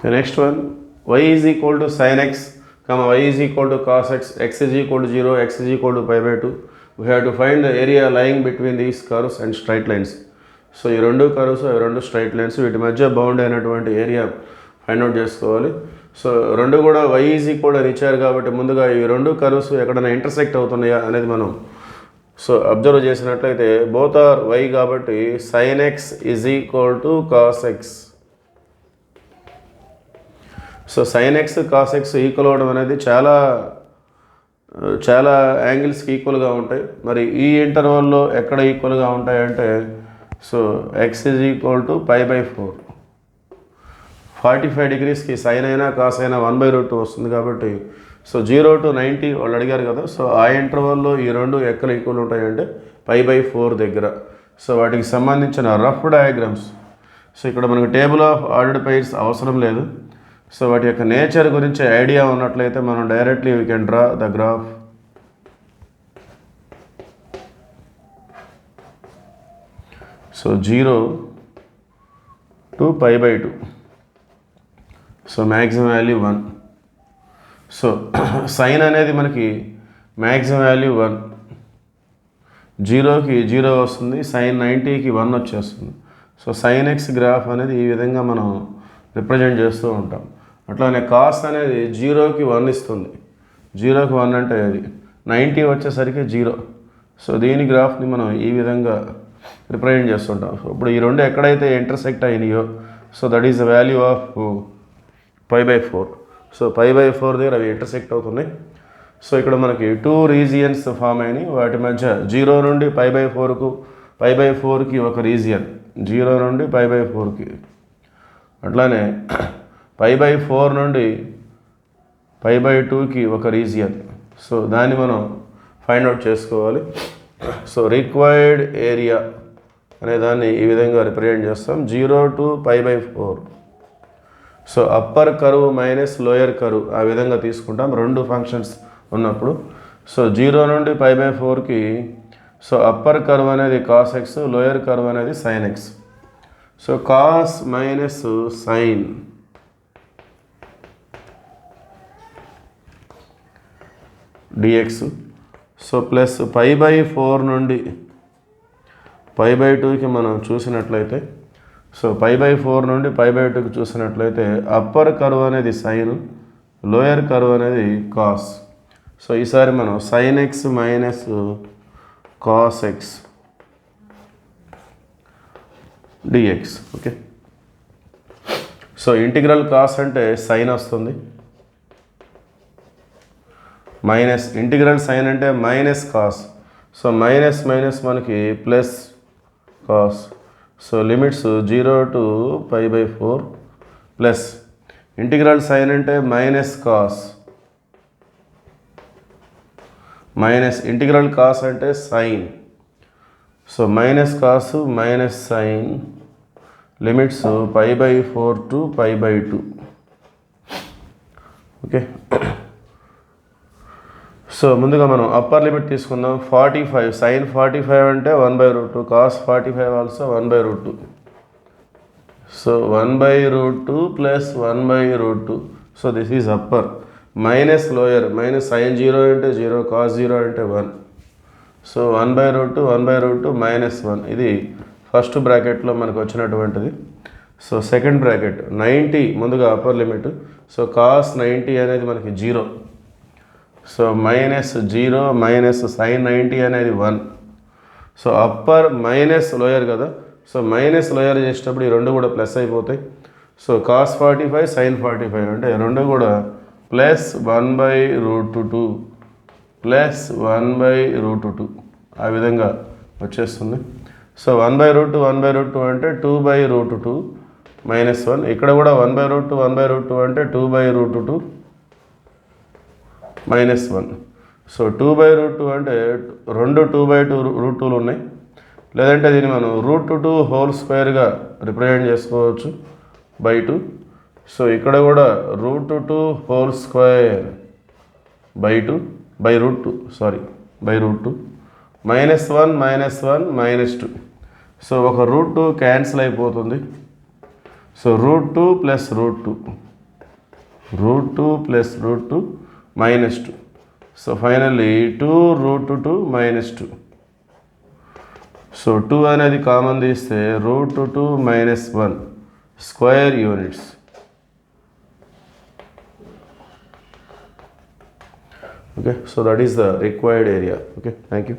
The next one, y is equal to sin x, y is equal to cos x, x is equal to 0, x is equal to pi by 2. We have to find the area lying between these curves and straight lines. So ఈ రెండు curves ఈ రెండు straight lines వీటి మధ్య bound అయినటువంటి area find out చేసుకోవాలి. So రెండు కూడా y ఈజ్ ఈక్వల్ అని ఇచ్చారు కాబట్టి ముందుగా ఈ రెండు కర్వ్స్ ఎక్కడైనా ఇంటర్సెక్ట్ అవుతున్నాయా అనేది మనం అబ్జర్వ్ చేసినట్లయితే బోత్ ఆర్ y కాబట్టి sin x is equal to cos x. So sin x cos x equal అవ్వడం అనేది చాలా యాంగిల్స్కి ఈక్వల్గా ఉంటాయి. మరి ఈ ఇంటర్వల్లో ఎక్కడ ఈక్వల్గా ఉంటాయంటే so x is equal to pi by 4. 45 degreesకి సైన్ అయినా కాస్ అయినా 1/2 వస్తుంది కాబట్టి సో 0 to 90 వాళ్ళు అడిగారు కదా. సో ఆ ఇంటర్వల్లో ఈ రెండు ఎక్కడ ఈక్వల్ ఉంటాయంటే pi by 4 దగ్గర. సో వాటికి సంబంధించిన రఫ్ డయాగ్రామ్స్ సో ఇక్కడ మనకు టేబుల్ ఆఫ్ ఆర్డర్డ్ పెయిర్స్ అవసరం లేదు. సో వాటి యొక్క నేచర్ గురించి ఐడియా ఉన్నట్లయితే మనం directly we can draw the graph. So 0 to pi by 2. So maximum value 1. So sine అనేది మనకి మ్యాక్సిమం వాల్యూ 1, 0కి 0 వస్తుంది, సైన్ 90కి 1 వచ్చేస్తుంది. సో సైన్ ఎక్స్ గ్రాఫ్ అనేది ఈ విధంగా మనం రిప్రజెంట్ చేస్తూ ఉంటాం. అట్లానే కాస్ అనేది 0కి 1 ఇస్తుంది, 0కి 1 అంటే అది 90 వచ్చేసరికి 0. సో దీని గ్రాఫ్ని మనం ఈ విధంగా రిప్రజెంట్ చేస్తుంటాం. సో ఇప్పుడు ఈ రెండు ఎక్కడైతే ఇంటర్సెక్ట్ అయినాయో so that is the value of pi by 4. So pi by 4 దగ్గర అవి ఇంటర్సెక్ట్ అవుతున్నాయి. సో ఇక్కడ మనకి 2 రీజియన్స్ ఫామ్ అయినాయి, వాటి మధ్య 0 నుండి pi by 4కి ఒక రీజియన్, 0 నుండి pi by 4కి. అట్లానే pi by 4 నుండి pi by 2కి ఒక రీజియన్. సో దాన్ని మనం ఫైండ్ అవుట్ చేసుకోవాలి. సో రిక్వైర్డ్ ఏరియా అనే దాన్ని ఈ విధంగా రిప్రజెంట్ చేస్తాం, 0 to pi by 4. So upper curve minus lower curve ఆ విధంగా తీసుకుంటాం రెండు ఫంక్షన్స్ ఉన్నప్పుడు. సో 0 నుండి pi by 4కి సో అప్పర్ కర్వ్ అనేది cos x, లోయర్ కర్వ్ అనేది sin x. So cos minus sin dx. So plus pi by 4 నుండి pi by 2కి మనం చూసినట్లయితే సో pi by 4 నుండి pi by 2కి చూసినట్లయితే అప్పర్ కర్వ్ అనేది సైన్, లోయర్ కర్వ్ అనేది కాస్. సో ఈసారి మనం sin x minus cos x dx. Okay, so integral cos అంటే సైన్ వస్తుంది, మైనస్ ఇంటిగ్రల్ సైన్ అంటే minus cos. So minus minus మనకి plus cos. So limits 0 to pi by 4 plus integral sine అంటే minus cos, minus integral cos అంటే sine. So minus cos minus sine limits pi by 4 to pi by 2. Okay, so ముందుగా మనం upper limit తీసుకుందాం. 45 sin 45 అంటే 1/2, cos 45 also 1/2. So 1/2 plus 1/2. So this is upper. Minus lower, minus sin 0 అంటే 0, cos 0 అంటే 1. So 1/2 minus 1 ఇది first బ్రాకెట్లో మనకు వచ్చినటువంటిది. So second bracket 90 ముందుగా అప్పర్ లిమిట్. సో cos 90 అనేది మనకి 0. సో మైనస్ 0 మైనస్ sin 90 అనేది 1. సో అప్పర్ మైనస్ లోయర్ కదా. సో మైనస్ లోయర్ చేసేటప్పుడు ఈ రెండు కూడా ప్లస్ అయిపోతాయి. సో cos 45 sin 45 అంటే రెండు కూడా ప్లస్ 1/2 ప్లస్ 1/2 ఆ విధంగా వచ్చేస్తుంది. సో 1/2 అంటే 2/2 మైనస్ 1. ఇక్కడ కూడా 1/2 అంటే 2/2 మైనస్ 1. సో 2/2 అంటే రెండు 2/2 ఉన్నాయి. లేదంటే దీన్ని మనం √2 హోల్ స్క్వేర్గా రిప్రజెంట్ చేసుకోవచ్చు by 2. సో ఇక్కడ కూడా √2 whole square by 2 by √2 minus 1 -2. So ఒక √2 క్యాన్సిల్ అయిపోతుంది. So √2 plus √2 root 2 plus root 2 minus 2. So finally 2 root 2 minus 2. So 2 అనేది కామన్ తీస్తే root 2 minus 1 square units. Okay, so that is the required area. Okay, thank you.